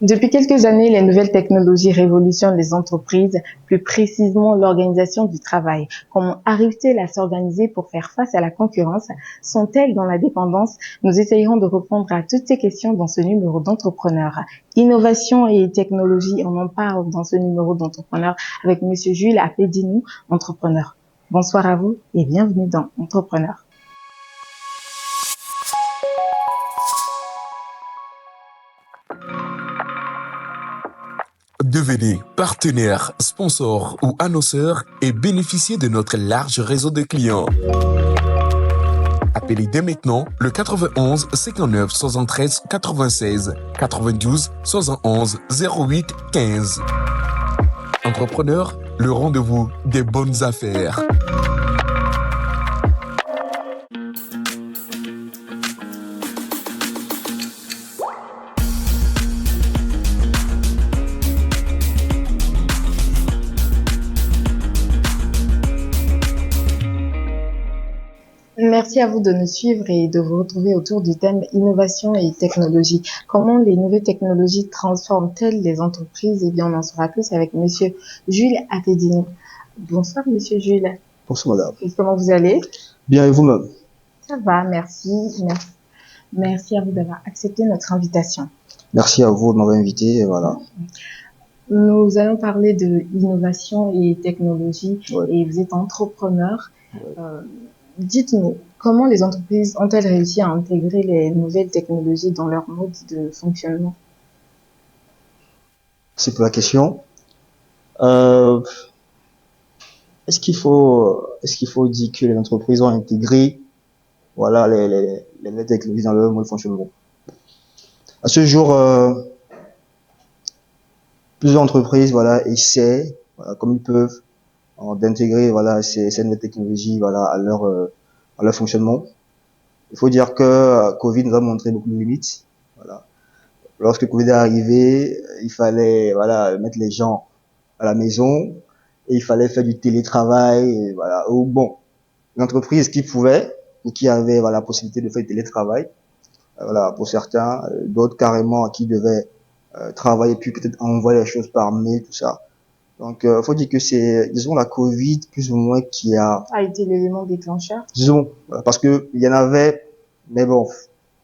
Depuis quelques années, les nouvelles technologies révolutionnent les entreprises, plus précisément l'organisation du travail. Comment arrivent-elles à s'organiser pour faire face à la concurrence? Sont-elles dans la dépendance? Nous essayerons de répondre à toutes ces questions dans ce numéro d'entrepreneur. Innovation et technologie, on en parle dans ce numéro d'entrepreneur avec Monsieur Jules Apedinou, entrepreneur. Bonsoir à vous et bienvenue dans Entrepreneur. Devenez partenaire, sponsor ou annonceur et bénéficiez de notre large réseau de clients. Appelez dès maintenant le 91 59 73 96 92 71 08 15. Entrepreneur, le rendez-vous des bonnes affaires. Merci à vous de nous suivre et de vous retrouver autour du thème innovation et technologie. Comment les nouvelles technologies transforment-elles les entreprises? Eh bien, on en saura plus avec Monsieur Jules Apedinou. Bonsoir, Monsieur Jules. Bonsoir, madame. Et comment vous allez? Bien, et vous-même? Ça va, merci. Merci à vous d'avoir accepté notre invitation. Merci à vous de m'avoir invité, et voilà. Nous allons parler de innovation et technologie, Ouais. et vous êtes entrepreneur. Ouais. Dites-nous, comment les entreprises ont-elles réussi à intégrer les nouvelles technologies dans leur mode de fonctionnement? C'est pour la question. Est-ce qu'il faut dire que les entreprises ont intégré, voilà, les nouvelles technologies dans leur mode de fonctionnement? À ce jour, plusieurs entreprises, voilà, essaient, voilà, comme ils peuvent, d'intégrer, voilà, ces nouvelles technologies, voilà, à leur fonctionnement. Il faut dire que Covid nous a montré beaucoup de limites, voilà. Lorsque Covid est arrivé, il fallait, voilà, mettre les gens à la maison et il fallait faire du télétravail, et voilà. Ou bon, l'entreprise qui pouvait ou qui avait, voilà, la possibilité de faire du télétravail, voilà, pour certains, d'autres carrément qui devaient travailler puis peut-être envoyer les choses par mail, tout ça. Donc, faut dire que c'est, disons, la Covid plus ou moins qui a été l'élément déclencheur? Disons, parce que il y en avait, mais bon,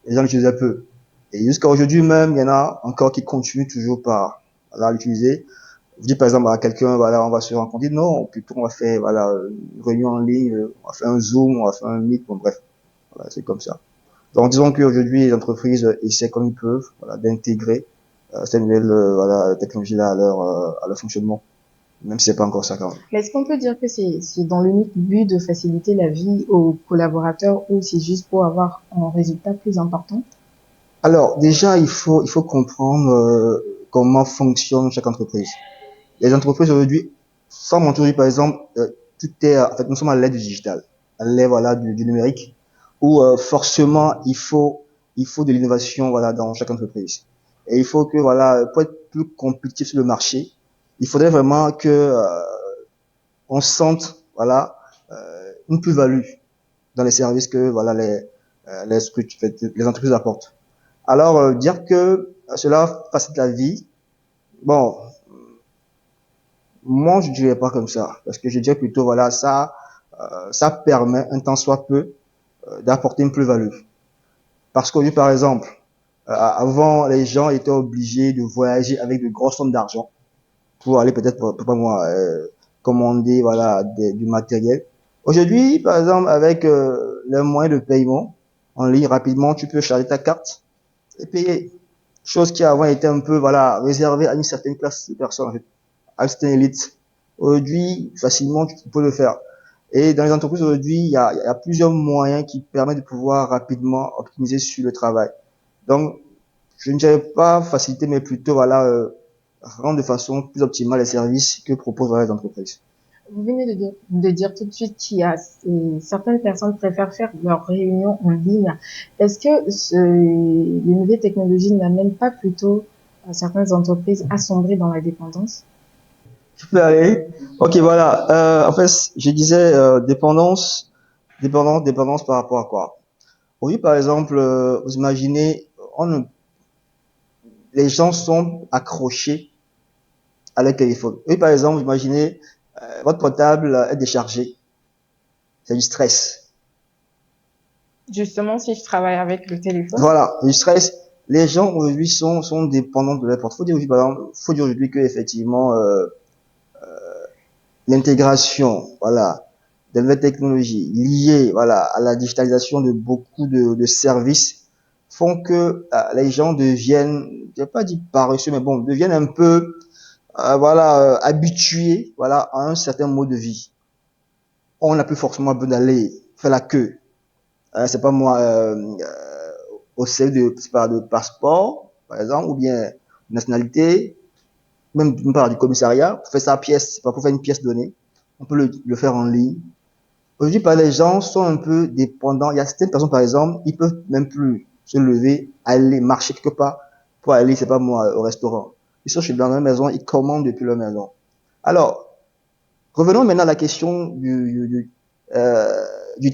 les gens l'utilisaient peu. Et jusqu'à aujourd'hui même, il y en a encore qui continuent toujours par, voilà, l'utiliser. Je dis par exemple à quelqu'un, voilà, on va se rencontrer. Non, plutôt on va faire, voilà, une réunion en ligne, on va faire un Zoom, on va faire un Meet, bon bref. Voilà, c'est comme ça. Donc disons qu'aujourd'hui, les entreprises essaient comme ils peuvent, voilà, d'intégrer cette nouvelle, voilà, technologie-là à leur fonctionnement. Même si c'est pas encore ça quand même. Mais est-ce qu'on peut dire que c'est dans l'unique but de faciliter la vie aux collaborateurs ou c'est juste pour avoir un résultat plus important? Alors, déjà, il faut comprendre comment fonctionne chaque entreprise. Les entreprises aujourd'hui, sans mentir, par exemple, tout est, en fait, nous sommes à l'ère du digital, à l'ère, voilà, du numérique, où forcément, il faut de l'innovation, voilà, dans chaque entreprise. Et il faut que, voilà, pour être plus compétitif sur le marché, il faudrait vraiment que on sente, voilà, une plus-value dans les services que, voilà, les entreprises apportent. Alors, dire que cela facilite la vie, bon, moi je dirais pas comme ça, parce que je dirais plutôt, voilà, ça permet un tant soit peu d'apporter une plus-value. Parce qu'aujourd'hui, par exemple, avant, les gens étaient obligés de voyager avec de grosses sommes d'argent pour aller peut-être, pas moi, commander, voilà, du matériel. Aujourd'hui, par exemple, avec les moyens de paiement en ligne rapidement, tu peux charger ta carte et payer. Chose qui avant était un peu, voilà, réservée à une certaine classe de personnes, en fait, à une certaine élite. Aujourd'hui, facilement, tu peux le faire. Et dans les entreprises aujourd'hui, il y a plusieurs moyens qui permettent de pouvoir rapidement optimiser sur le travail. Donc, je ne dirais pas faciliter, mais plutôt, voilà, rendre de façon plus optimale les services que proposent, voilà, les entreprises. Vous venez de dire tout de suite qu'il y a certaines personnes préfèrent faire leurs réunions en ligne. Est-ce que les nouvelles technologies n'amènent pas plutôt certaines entreprises à sombrer dans la dépendance? Je peux aller. Ok, voilà. En fait, je disais dépendance par rapport à quoi? Oui, par exemple, vous imaginez, les gens sont accrochés à leur téléphone. Oui, par exemple, imaginez, votre portable est déchargé. C'est du stress. Justement, si je travaille avec le téléphone. Voilà, du stress. Les gens aujourd'hui sont dépendants de leur portefeuille. Faut dire aujourd'hui, par exemple, faut dire aujourd'hui que effectivement l'intégration, voilà, de nouvelles technologies liées, voilà, à la digitalisation de beaucoup de services font que les gens deviennent, je vais pas dire paresseux, mais bon, deviennent un peu, voilà, habitués, voilà, à un certain mode de vie. On n'a plus forcément besoin d'aller faire la queue. C'est pas moi, au service de passeport, par exemple, ou bien nationalité, même par du commissariat, pour faire sa pièce, c'est pas pour faire une pièce donnée. On peut le faire en ligne. Aujourd'hui, les gens sont un peu dépendants. Il y a certaines personnes, par exemple, ils peuvent même plus se lever, aller marcher quelque part pour aller, c'est pas moi, au restaurant. Ils sont chez dans leur maison, ils commandent depuis leur maison. Alors, revenons maintenant à la question du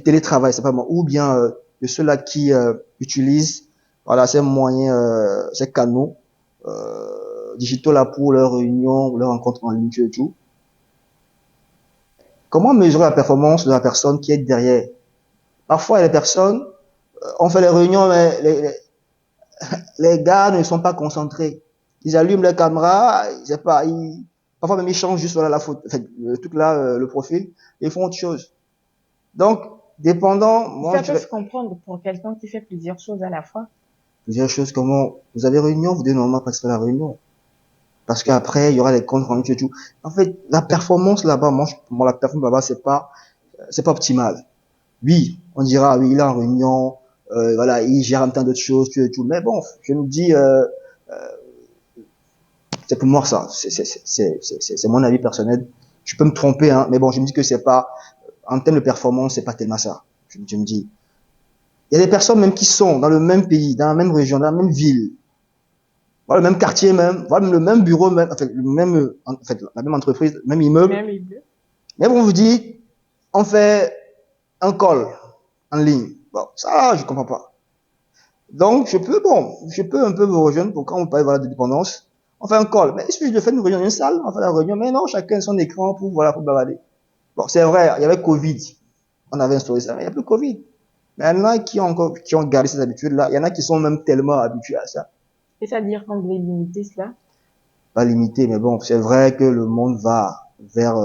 télétravail, c'est pas moi, ou bien de ceux-là qui utilisent voilà ces moyens, ces canaux digitaux là pour leurs réunions, leurs rencontres en ligne et tout. Comment mesurer la performance de la personne qui est derrière? Parfois, les personnes, on fait les réunions, mais les gars ne sont pas concentrés. Ils allument leur caméra, je sais pas, parfois même ils changent juste voilà, la photo, en fait, le truc là, le profil, et ils font autre chose. Donc, dépendant, moi, Ça je peut dirais se comprendre pour quelqu'un qui fait plusieurs choses à la fois. plusieurs choses. Comment vous avez réunion, vous devez normalement participer à la réunion. Parce qu'après, il y aura les comptes rendus et tout. En fait, la performance là-bas, moi, la performance là-bas, c'est pas optimal. Oui, on dira, oui, il est en réunion, voilà, il gère un tas d'autres choses, tout et tout. Mais bon, je me dis, c'est pour moi ça. C'est mon avis personnel. Je peux me tromper, hein, mais bon, je me dis que c'est pas, en termes de performance, c'est pas tellement ça. Je me dis, il y a des personnes même qui sont dans le même pays, dans la même région, dans la même ville, voilà, le même quartier même, voilà, le même bureau même, en fait, la même entreprise, le même immeuble. Même il Mais bon, on vous dit, on fait un call en ligne. Bon, ça, je comprends pas. Donc, je peux un peu vous rejoindre pour quand on parle voilà, de dépendance. On fait un call. Mais il suffit de faire une réunion dans une salle, on fait la réunion. Mais non, chacun son écran pour, voilà, pour balader. Bon, c'est vrai, il y avait Covid. On avait instauré ça, mais il n'y a plus Covid. Mais il y en a qui ont gardé ces habitudes-là. Il y en a qui sont même tellement habitués à ça. C'est-à-dire qu'on devait limiter cela. Pas limité, mais bon, c'est vrai que le monde va vers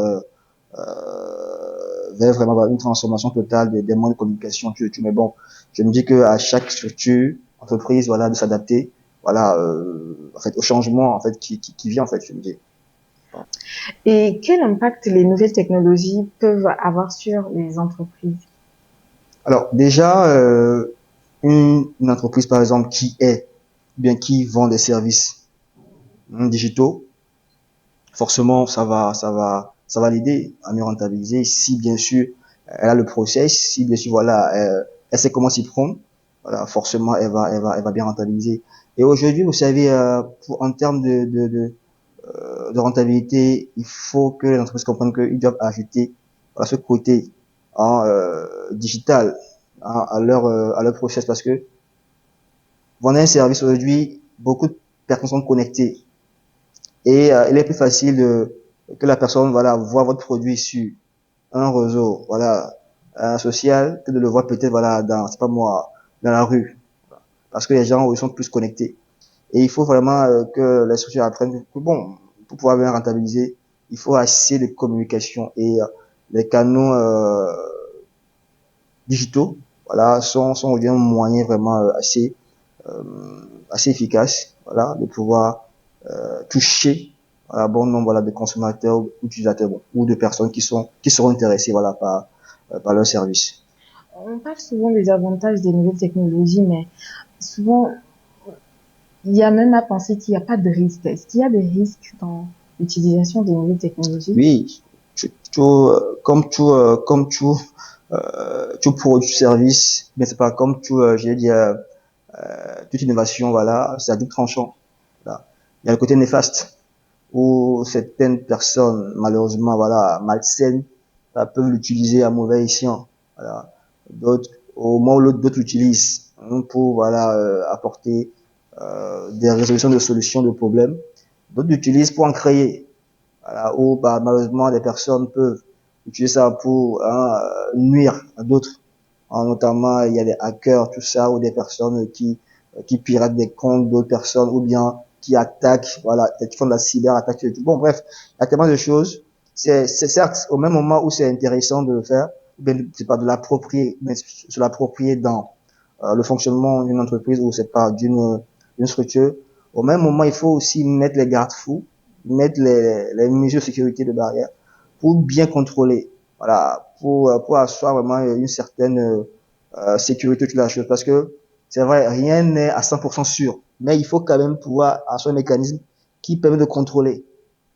vraiment une transformation totale des moyens de communication, mais bon, je me dis que à chaque structure, entreprise, voilà, de s'adapter, voilà, en fait, au changement, en fait, qui vient, en fait, je me dis. Et quel impact les nouvelles technologies peuvent avoir sur les entreprises? Alors, déjà, une entreprise, par exemple, bien, qui vend des services digitaux, forcément, ça va l'aider à mieux rentabiliser si, bien sûr, elle a le process, si, bien sûr, voilà, elle sait comment s'y prendre, voilà, forcément, elle va bien rentabiliser. Et aujourd'hui, vous savez, en termes de rentabilité, il faut que les entreprises comprennent qu'ils doivent ajouter voilà, ce côté hein, digital hein, à leur process parce que vendre un service aujourd'hui, beaucoup de personnes sont connectées et il est plus facile que la personne voilà voit votre produit sur un réseau voilà social que de le voir peut-être voilà dans c'est pas moi dans la rue parce que les gens ils sont plus connectés et il faut vraiment que les structures apprennent que bon pour pouvoir bien rentabiliser il faut assez de communication et les canaux digitaux voilà sont un moyen vraiment euh, assez efficace voilà de pouvoir toucher un bon nombre voilà, de consommateurs ou d'utilisateurs bon, ou de personnes qui seront intéressées voilà par leur service. On parle souvent des avantages des nouvelles technologies, mais souvent, il y a même à penser qu'il n'y a pas de risque. Est-ce qu'il y a des risques dans l'utilisation des nouvelles technologies? Oui, tout produit service, mais c'est pas comme tout, j'ai dit, toute innovation, voilà, c'est à double tranchant. Voilà. Il y a le côté néfaste où certaines personnes, malheureusement, voilà, malsaines, peuvent l'utiliser à mauvais escient. Voilà. D'autres, au moment où d'autres l'utilisent pour, voilà, apporter des résolutions de solutions de problèmes. D'autres l'utilisent pour en créer. Voilà, ou bah, malheureusement, des personnes peuvent utiliser ça pour nuire à d'autres. Notamment, il y a des hackers, tout ça, ou des personnes qui piratent des comptes d'autres personnes, ou bien qui attaquent, voilà, qui font de la cyberattaque. Bon, bref, il y a tellement de choses. C'est certes au même moment où c'est intéressant de le faire, c'est pas de l'approprier, mais se l'approprier dans le fonctionnement d'une entreprise ou c'est pas d'une structure. Au même moment, il faut aussi mettre les garde-fous, mettre les mesures de sécurité de barrière pour bien contrôler, voilà, pour asseoir vraiment une certaine sécurité de la chose. Parce que c'est vrai, rien n'est à 100% sûr, mais il faut quand même pouvoir asseoir un mécanisme qui permet de contrôler.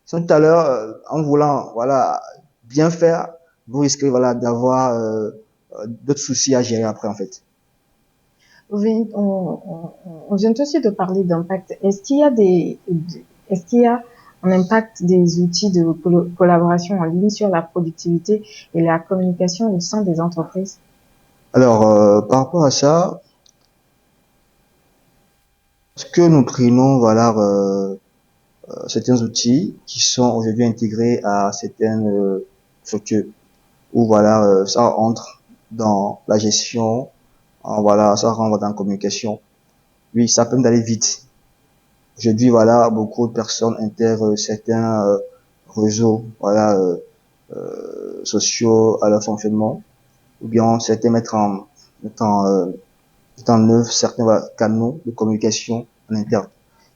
Sinon, tout à l'heure, en voulant, voilà, bien faire, vous risquez, voilà, d'avoir d'autres soucis à gérer après, en fait. On vient aussi de parler d'impact. Est-ce qu'il y a un impact des outils de collaboration en ligne sur la productivité et la communication au sein des entreprises? Alors, par rapport à ça, ce que nous prenons, voilà, certains outils qui sont aujourd'hui intégrés à certaines structures où voilà, ça entre dans la gestion, voilà, ça rentre dans la communication. Oui, ça permet d'aller vite. Aujourd'hui, voilà, beaucoup de personnes intègrent certains réseaux, voilà, sociaux à leur fonctionnement, ou bien certains mettent en œuvre certains voilà, canaux de communication en interne.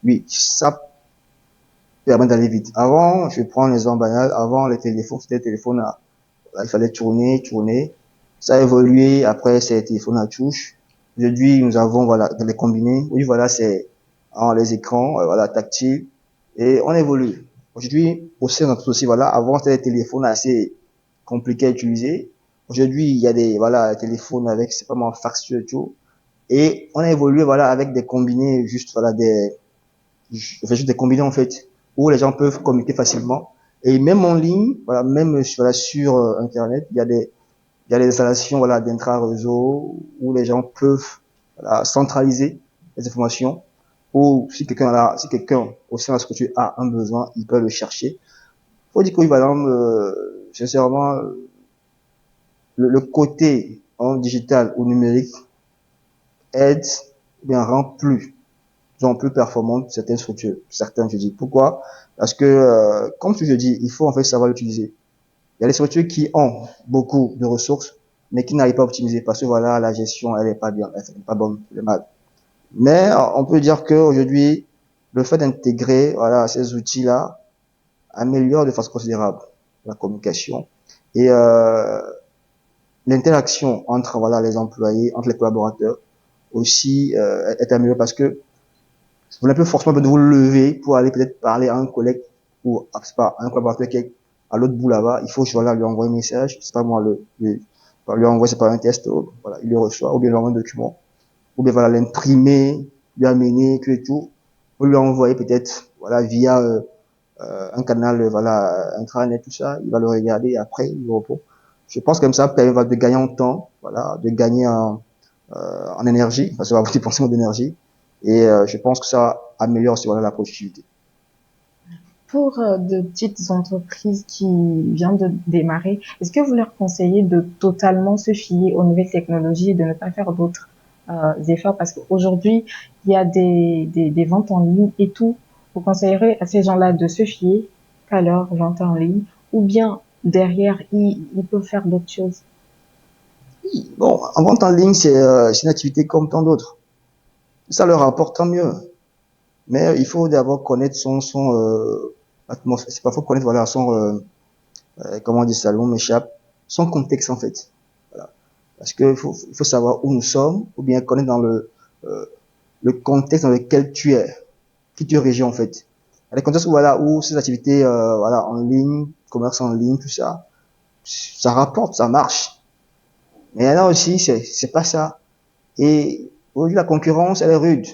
Oui, ça permet d'aller vite. Avant, je prends l'exemple banal, avant les téléphones, c'était des téléphones il fallait tourner. Ça a évolué, après c'est les téléphones à touche. Aujourd'hui, nous avons voilà les combinés. Oui, voilà, c'est les écrans, voilà, tactiles. Et on évolue. Aujourd'hui, au sein de notre aussi, voilà, avant c'était des téléphones assez compliqués à utiliser. Aujourd'hui, il y a des voilà téléphones avec c'est pas mal factuel et tout. Et on a évolué voilà avec des combinés juste voilà juste des combinés en fait où les gens peuvent communiquer facilement et même en ligne voilà même voilà, sur internet il y a des installations voilà d'intra-réseau où les gens peuvent voilà, centraliser les informations ou si quelqu'un au sein de la structure a un besoin il peut le chercher. Faut dire que oui, par exemple sincèrement le côté en digital ou numérique aide bien rend plus sont plus performantes certaines structures, certaines je dis. Pourquoi? Parce que, comme je dis, il faut en fait savoir l'utiliser. Il y a des structures qui ont beaucoup de ressources, mais qui n'arrivent pas à optimiser parce que voilà, la gestion, elle est pas bien, elle est pas bonne, elle est mal. Mais on peut dire qu'aujourd'hui, le fait d'intégrer voilà ces outils-là améliore de façon considérable la communication et l'interaction entre voilà les employés, entre les collaborateurs aussi est améliorée parce que vous n'avez plus forcément besoin de vous lever pour aller peut-être parler à un collègue ou c'est pas à un collaborateur qui est à l'autre bout là-bas. Il faut voilà lui envoyer un message, c'est pas moi lui envoyer c'est pas un test, voilà il le reçoit ou bien lui envoyer un document ou bien voilà l'imprimer, lui amener tout et tout, ou lui envoyer peut-être voilà via un canal voilà intranet tout ça, il va le regarder et après il le repose. Je pense comme ça permet de gagner en temps, voilà, de gagner en énergie parce qu'on va dépenser d'énergie. Et je pense que ça améliore aussi voilà, la productivité. Pour de petites entreprises qui viennent de démarrer, est-ce que vous leur conseillez de totalement se fier aux nouvelles technologies et de ne pas faire d'autres efforts? Parce qu'aujourd'hui, il y a des ventes en ligne et tout. Vous conseillerez à ces gens-là de se fier qu'à leur vente en ligne ou bien derrière, ils peuvent faire d'autres choses? Oui, bon, en vente en ligne, c'est une activité comme tant d'autres. Ça leur rapporte tant mieux. Mais il faut d'abord connaître son atmosphère. C'est pas faut connaître voilà son comment on dit ça, l'on m'échappe, son contexte en fait. Voilà. Parce que il faut savoir où nous sommes ou bien connaître dans le contexte dans lequel tu es, qui tu régies en fait. Il y a des contextes où voilà où ces activités voilà en ligne, commerce en ligne, tout ça, ça rapporte, ça marche. Mais il y en a aussi, c'est pas ça. Et aujourd'hui, la concurrence, elle est rude.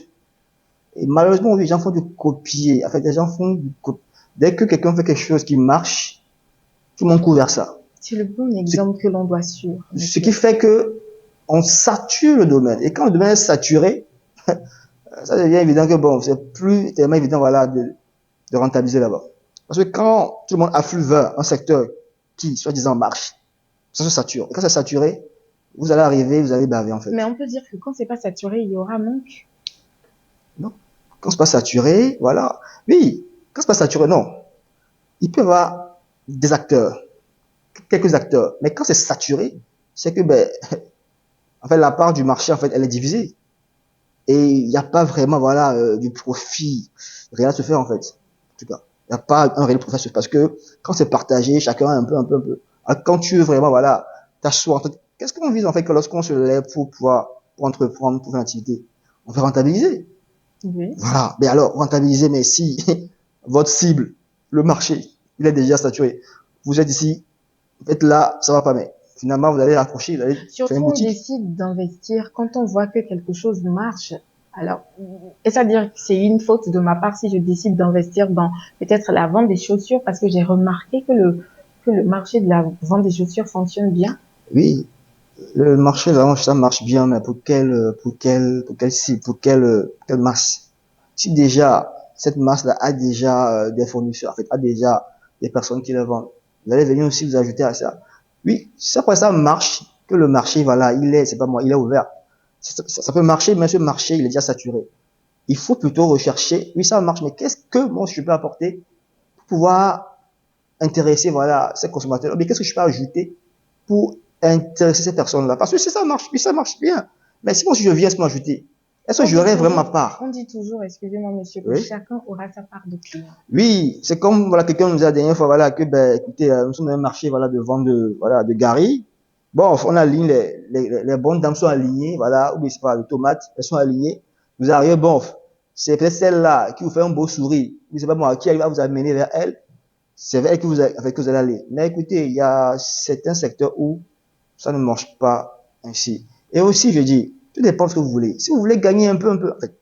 Et malheureusement, les gens font du copier. En fait, les gens font du copier. Dès que quelqu'un fait quelque chose qui marche, tout le monde court vers ça. C'est le bon exemple que l'on doit suivre. Ce qui fait que on sature le domaine. Et quand le domaine est saturé, ça devient évident que bon, c'est plus tellement évident, voilà, de rentabiliser là-bas. Parce que quand tout le monde afflue vers un secteur qui, soi-disant, marche, ça se sature. Et quand c'est saturé, vous allez arriver, vous allez baver, en Mais fait. on peut dire que quand c'est pas saturé, il y aura manque. Non. Quand c'est pas saturé, voilà. Oui, quand c'est pas saturé, non. Il peut y avoir des acteurs, quelques acteurs. Mais quand c'est saturé, c'est que, ben, en fait, la part du marché, en fait, elle est divisée. Et il n'y a pas vraiment, voilà, du profit réel à se faire, en fait. En tout cas, il n'y a pas un réel profit à se faire. Parce que quand c'est partagé, chacun un peu, un peu, un peu. Alors, quand tu veux vraiment, voilà, t'asseoir, en fait, qu'est-ce qu'on vise, en fait, que lorsqu'on se lève pour pouvoir, pour entreprendre, pour faire une activité? On veut rentabiliser. Oui. Voilà. Mais alors, rentabiliser, mais si votre cible, le marché, il est déjà saturé, vous êtes ici, en fait, là, ça va pas, mais finalement, vous allez accrocher, vous allez faire Surtout, une on boutique. décide d'investir quand on voit que quelque chose marche. Alors, est-ce à dire que c'est une faute de ma part si je décide d'investir dans peut-être la vente des chaussures parce que j'ai remarqué que le marché de la vente des chaussures fonctionne bien? Oui, le marché, là, ça marche bien, mais pour quelle cible, quelle masse? Si déjà, cette masse-là a déjà des fournisseurs, en fait, a déjà des personnes qui le vendent, vous allez venir aussi vous ajouter à ça. Oui, c'est après ça marche, que le marché, voilà, c'est pas moi, il est ouvert. Ça peut marcher, mais ce marché, il est déjà saturé. Il faut plutôt rechercher, oui, ça marche, mais qu'est-ce que moi, je peux apporter pour pouvoir intéresser, voilà, ces consommateurs? Mais qu'est-ce que je peux ajouter pour intéresser ces personnes-là? Parce que si ça marche, puis ça marche bien. Mais si moi, si je viens se m'ajouter, est-ce que j'aurais vraiment ma On part? dit toujours, excusez-moi monsieur, que Oui. chacun aura sa part de client. Oui, c'est comme, voilà, quelqu'un nous a dit la dernière fois, voilà, que, ben, écoutez, nous sommes dans un marché, voilà, de vente de, voilà, de gari. Bon, on aligne les bonnes dames sont alignées, voilà, ou bien c'est pas, les tomates, elles sont alignées. Vous arrivez, bon, c'est peut-être celle-là qui vous fait un beau sourire. Ou c'est pas moi, qui arrive à vous amener vers elle. C'est vers elle avec que vous allez aller. Mais écoutez, il y a certains secteurs où ça ne marche pas ainsi. Et aussi, je dis, tout dépend de ce que vous voulez. Si vous voulez gagner un peu, en fait, vous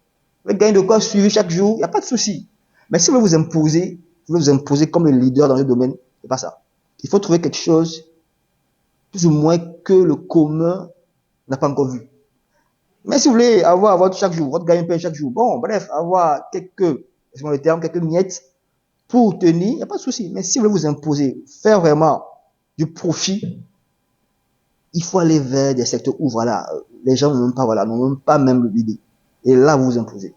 voulez gagner de quoi suivre chaque jour, il n'y a pas de souci. Mais si vous voulez vous imposer comme le leader dans le domaine, c'est pas ça. Il faut trouver quelque chose, plus ou moins, que le commun n'a pas encore vu. Mais si vous voulez avoir votre chaque jour, votre gagne-pain chaque jour, bon, bref, avoir quelques, excusez-moi le terme, quelques miettes pour tenir, il n'y a pas de souci. Mais si vous voulez vous imposer, faire vraiment du profit, il faut aller vers des secteurs où, voilà, les gens n'ont pas, voilà, n'ont même pas même l'idée. Et là, vous vous imposez.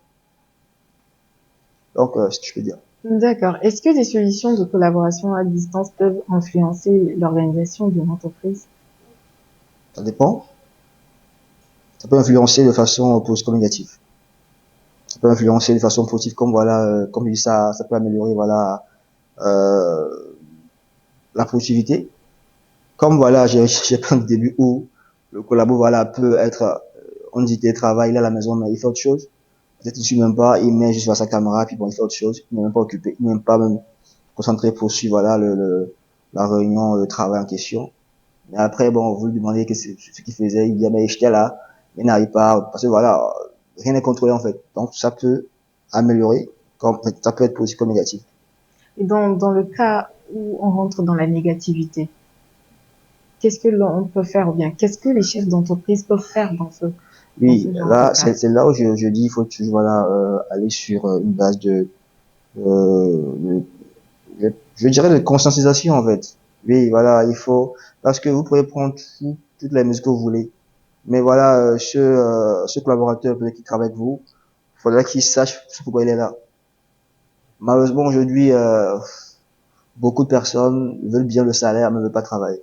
Donc, ce que je peux dire. D'accord. Est-ce que des solutions de collaboration à distance peuvent influencer l'organisation d'une entreprise? Ça dépend. Ça peut influencer de façon positive comme négative. Ça peut influencer de façon positive comme, voilà, comme je dis ça peut améliorer, voilà, euh, la productivité. Comme, voilà, j'ai plein de débuts où le collabo, voilà, peut être, on dit télétravail, il est à la maison, mais il fait autre chose. Peut-être qu'il ne suit même pas, il met juste sur sa caméra, puis bon, il fait autre chose. Il n'est même pas occupé, il n'est même pas même concentré pour suivre, voilà, la réunion, le travail en question. Mais après, bon, vous lui demandez ce qu'il faisait, il dit, ah, mais j'étais là, il n'arrive pas, parce que voilà, rien n'est contrôlé, en fait. Donc, ça peut améliorer, comme, ça peut être positif comme négatif. Et dans le cas où on rentre dans la négativité, qu'est-ce que l'on peut faire ou bien qu'est-ce que les chefs d'entreprise peuvent faire dans Oui, ce genre de là, cas? c'est là où je dis, il faut toujours, voilà, aller sur une base de, je dirais de conscientisation, en fait. Oui, voilà, il faut, parce que vous pouvez prendre toutes les mesures que vous voulez. Mais voilà, ce collaborateur peut-être qui travaille avec vous, il faudrait qu'il sache pourquoi il est là. Malheureusement, aujourd'hui, beaucoup de personnes veulent bien le salaire, mais ne veulent pas travailler.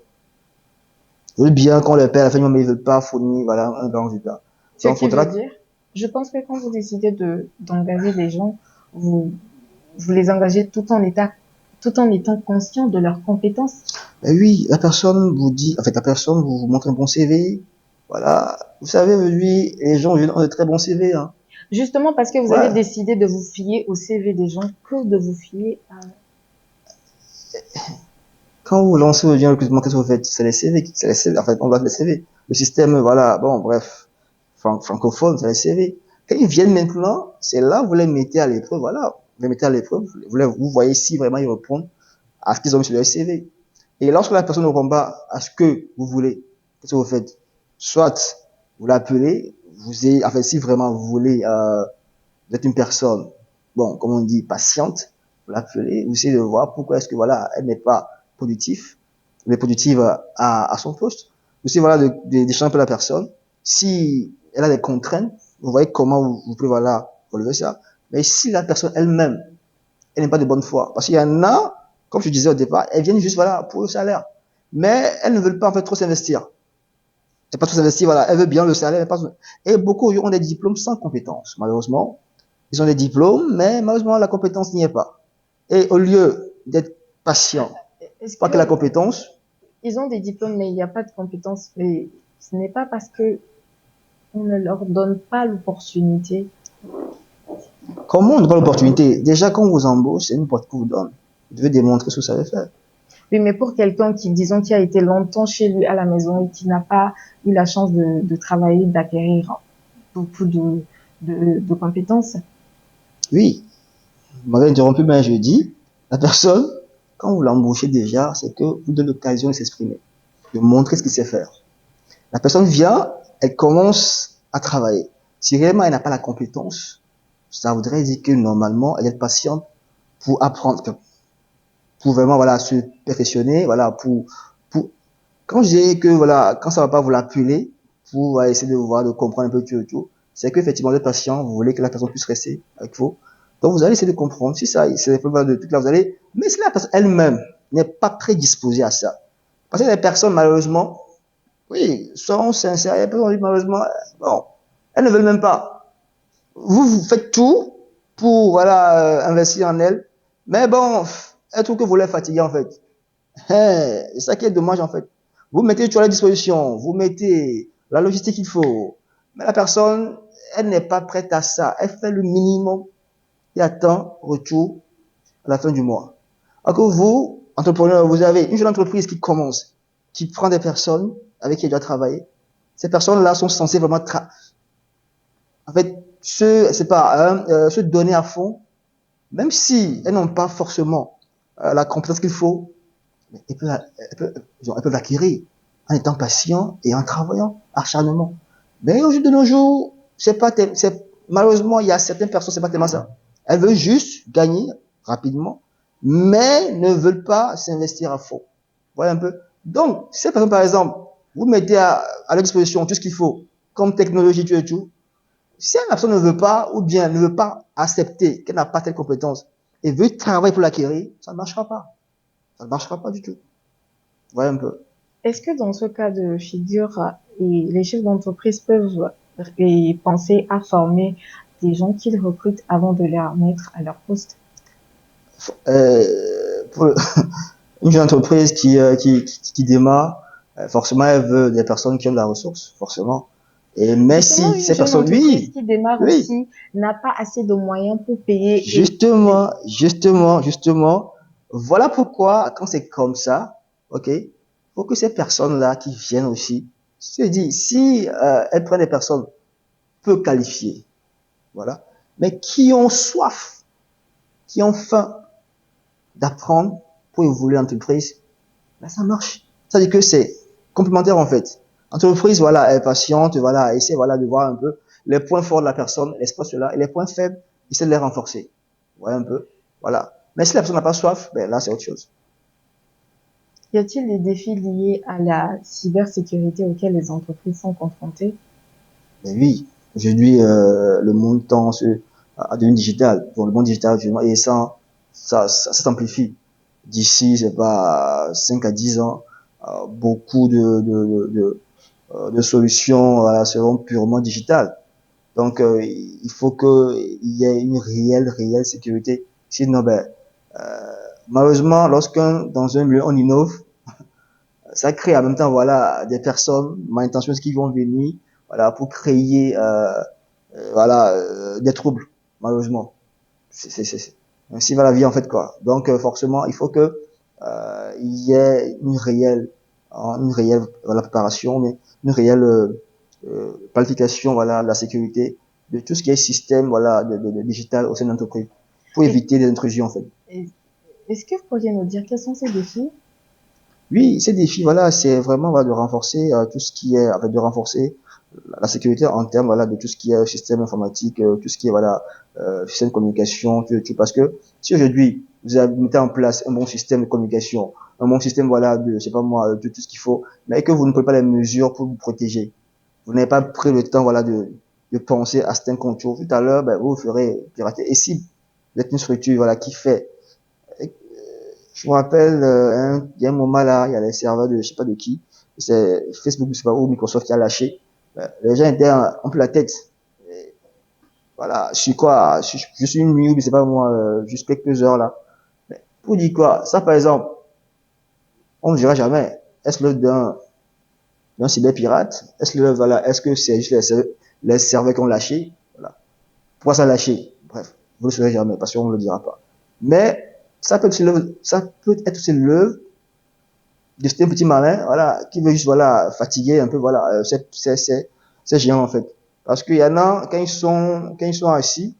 Ils veulent bien qu'on les paie à la fin du mois, mais ils veulent pas fournir, voilà, un grand résultat. Ce Donc, qui veut faudra, dire, je pense que quand vous décidez d'engager les gens, vous, vous les engagez tout en étant conscient de leurs compétences. mais oui, la personne vous dit, en fait, la personne vous montre un bon CV. Voilà. Vous savez, aujourd'hui, les gens ont de très bons CV, hein. Justement parce que vous avez Ouais. décidé de vous fier au CV des gens que de vous fier à... Quand vous lancez aujourd'hui un recrutement, qu'est-ce que vous faites? C'est les CV, c'est les CV. En fait, on va les CV. Le système, voilà, bon, bref, francophone, c'est les CV. Quand ils viennent maintenant, c'est là où vous les mettez à l'épreuve, voilà. Vous les mettez à l'épreuve, vous voyez si vraiment ils répondent à ce qu'ils ont mis sur leur CV. Et lorsque la personne ne répond pas à ce que vous voulez, qu'est-ce que vous faites? Soit vous l'appelez, en fait, si vraiment vous voulez vous êtes une personne, bon, comme on dit, patiente, vous l'appelez, vous essayez de voir pourquoi est-ce que, voilà, elle n'est pas productive, elle est productive à son poste. Vous essayez, voilà, d'échanger un peu la personne. Si elle a des contraintes, vous voyez comment vous pouvez, voilà, relever ça. Mais si la personne elle-même, elle n'est pas de bonne foi, parce qu'il y en a, comme je disais au départ, elles viennent juste, voilà, pour le salaire. Mais elles ne veulent pas, en fait, trop s'investir. C'est pas trop s'investir, voilà, elles veulent bien le salaire, mais pas... Et beaucoup ont des diplômes sans compétences, malheureusement. Ils ont des diplômes, mais malheureusement, la compétence n'y est pas. Et au lieu d'être patient, Est-ce pas que la que compétence, ils ont des diplômes, mais il n'y a pas de compétences? Mais ce n'est pas parce que on ne leur donne pas l'opportunité. comment on donne l'opportunité? Déjà, quand on vous embauche, c'est une porte qu'on vous donne. Vous devez démontrer ce que vous savez faire. Oui, mais pour quelqu'un qui, disons, qui a été longtemps chez lui à la maison et qui n'a pas eu la chance de travailler, d'acquérir beaucoup de compétences. Oui, vous m'avez interrompu, mais je dis, la personne, quand vous l'embauchez déjà, c'est que vous donnez l'occasion de s'exprimer, de montrer ce qu'il sait faire. La personne vient, elle commence à travailler. Si réellement elle n'a pas la compétence, ça voudrait dire que normalement, elle est patiente pour apprendre, pour vraiment, voilà, se perfectionner, voilà, pour, quand je dis que, voilà, quand ça va pas vous l'appeler, pour voilà, essayer de voir, de comprendre un peu tout, c'est qu'effectivement, vous êtes patient, vous voulez que la personne puisse rester avec vous. Donc, vous allez essayer de comprendre. Si ça, c'est les problèmes de tout là, vous allez, mais si la personne elle-même n'est pas prédisposée à ça, parce que les personnes, malheureusement, oui, sont sincères, et malheureusement, bon, elles ne veulent même pas. Vous faites tout pour, voilà, investir en elles, mais bon, elles trouvent que vous les fatiguez, en fait. C'est ça qui est dommage en fait. Vous mettez tout à la disposition, vous mettez la logistique qu'il faut, mais la personne, elle n'est pas prête à ça. Elle fait le minimum et attend retour à la fin du mois. Alors que vous, entrepreneur, vous avez une jeune entreprise qui commence, qui prend des personnes avec qui elle doit travailler. Ces personnes-là sont censées vraiment, en fait, se donner à fond, même si elles n'ont pas forcément la compétence qu'il faut. Elles peuvent l'acquérir en étant patient et en travaillant acharnement. Mais au jour de nos jours, malheureusement, il y a certaines personnes, c'est pas tellement ça. Elles veulent juste gagner rapidement, mais ne veulent pas s'investir à fond. Voilà un peu. Donc, ces personnes, par exemple, vous mettez à leur disposition tout ce qu'il faut, comme technologie, tout et tout. Si une personne ne veut pas, ou bien ne veut pas accepter qu'elle n'a pas telle compétence, et veut travailler pour l'acquérir, ça ne marchera pas. Ça ne marchera pas du tout. Voilà un peu. Est-ce que dans ce cas de figure, les chefs d'entreprise peuvent penser à former des gens qu'ils recrutent avant de les mettre à leur poste? Pour une jeune entreprise qui démarre, forcément, elle veut des personnes qui ont de la ressource, forcément. Et mais Justement, si une ces jeune personnes, entreprise oui, qui démarre oui, aussi n'a pas assez de moyens pour payer justement, voilà pourquoi quand c'est comme ça, ok, faut que ces personnes-là qui viennent aussi se disent si elles prennent des personnes peu qualifiées, voilà, mais qui ont soif, qui ont faim d'apprendre pour évoluer l'entreprise, ben ça marche. Ça veut dire que c'est complémentaire en fait. L'entreprise, voilà, est patiente, voilà, essaie voilà, de voir un peu les points forts de la personne, l'espace là, et les points faibles, essaie de les renforcer. Voilà un peu. Voilà. Mais si la personne n'a pas soif, ben là, c'est autre chose. Y a-t-il des défis liés à la cybersécurité auxquels les entreprises sont confrontées? Mais oui, aujourd'hui, le monde tend à devenir digital. Bon, le monde digital, et ça s'amplifie. D'ici, c'est pas 5 à 10 ans, beaucoup de solutions voilà, seront purement digitales. Donc, il faut qu'il y ait une réelle sécurité. Sinon, ben, euh, malheureusement, dans un milieu, on innove, ça crée en même temps, voilà, des personnes mal intentionneuses qui vont venir, voilà, pour créer, voilà, des troubles, malheureusement. C'est ainsi va la vie, en fait, quoi. Donc, forcément, il faut que, il y ait une réelle, voilà, préparation, mais une réelle, planification, voilà, de la sécurité, de tout ce qui est système, voilà, de digital au sein de l'entreprise, pour Et, éviter des intrusions, en fait. est-ce que vous pourriez nous dire quels sont ces défis? Oui, ces défis, voilà, c'est vraiment voilà, de renforcer tout ce qui est, en fait, de renforcer la sécurité en termes voilà de tout ce qui est système informatique, tout ce qui est voilà système de communication, tout, parce que si aujourd'hui vous mettez en place un bon système de communication, un bon système voilà de je sais pas moi de tout ce qu'il faut, mais que vous ne prenez pas les mesures pour vous protéger, vous n'avez pas pris le temps voilà de penser à certains contours. Tout à l'heure, ben, vous ferez pirater. Et si vous êtes une structure voilà qui fait, je me rappelle, il y a un moment là, il y a les serveurs de je sais pas de qui, c'est Facebook, je sais pas, ou Microsoft qui a lâché. Les gens étaient un peu la tête. Et voilà, je suis quoi, je suis une nuit, mais c'est pas moi, juste quelques heures là. Mais pour dire quoi, ça par exemple, on ne dira jamais. Est-ce l'œuvre d'un cyberpirate? Est-ce l'œuvre, voilà, est-ce que c'est juste les serveurs qui ont lâché? Voilà. Pourquoi ça a lâché? Bref, vous ne le saurez jamais parce qu'on ne le dira pas. Mais ça peut être aussi l'œuvre de ce petit malin, voilà, qui veut juste, voilà, fatiguer un peu, voilà, ces géants, en fait. Parce qu'il y en a, quand ils sont assis,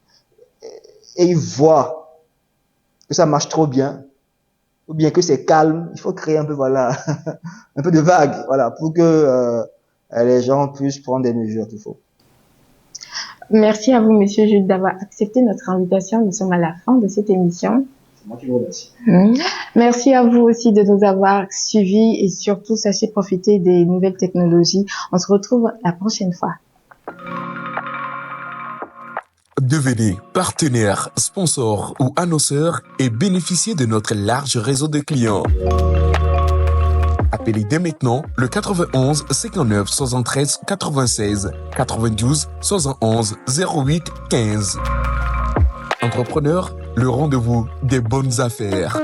et ils voient que ça marche trop bien, ou bien que c'est calme, il faut créer un peu, voilà, un peu de vague, voilà, pour que, les gens puissent prendre des mesures qu'il faut. Merci à vous, Monsieur Jules, d'avoir accepté notre invitation. Nous sommes à la fin de cette émission. C'est moi qui vous remercie. Merci à vous aussi de nous avoir suivis et surtout sachez profiter des nouvelles technologies. On se retrouve la prochaine fois. Devenez partenaire, sponsor ou annonceur et bénéficiez de notre large réseau de clients. Appelez dès maintenant le 91 59 73 96 92 71 08 15. Entrepreneur, le rendez-vous des bonnes affaires.